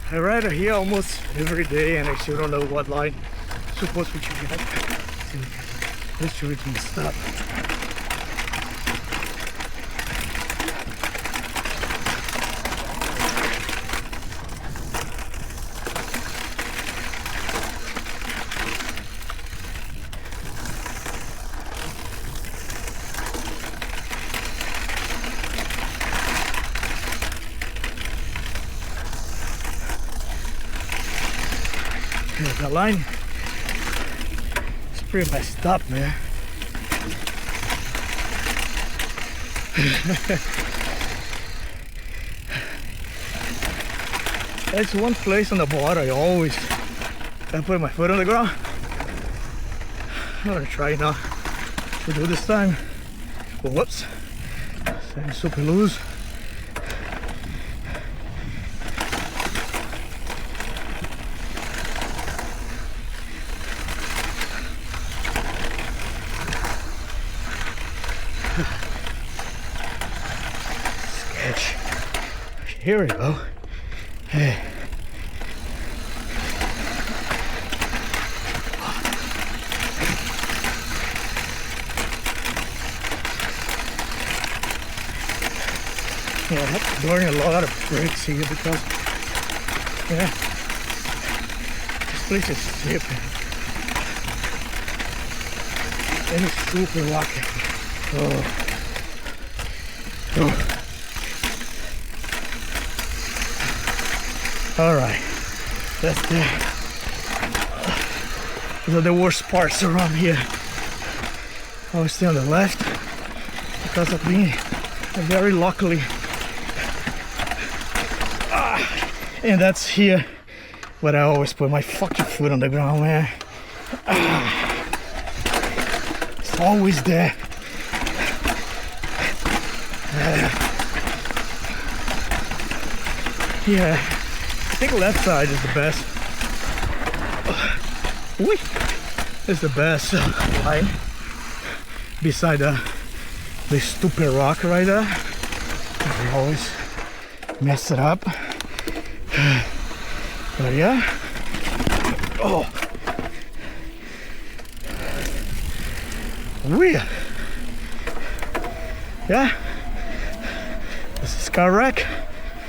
I ride here almost every day and I still don't know what line supposed to get. Let's show it to stop. Yeah, the line is pretty messed up, man. That's one place on the board I always put my foot on the ground. I'm gonna try now to do this time. Whoops, I'm super loose. Sketch. Here we go. Hey. Yeah, I have to burn a lot of brakes here because, yeah, this place is steep and it's super rocky. Oh. Oh. All right, that's those are the worst parts around here. I was still on the left because of being very luckily. And that's here where I always put my fucking foot on the ground, man. It's always there. Yeah, I think left side is the best. It's the best line beside the stupid rock right there. I always mess it up. But yeah. Oh. Weird. Yeah. This is car wreck.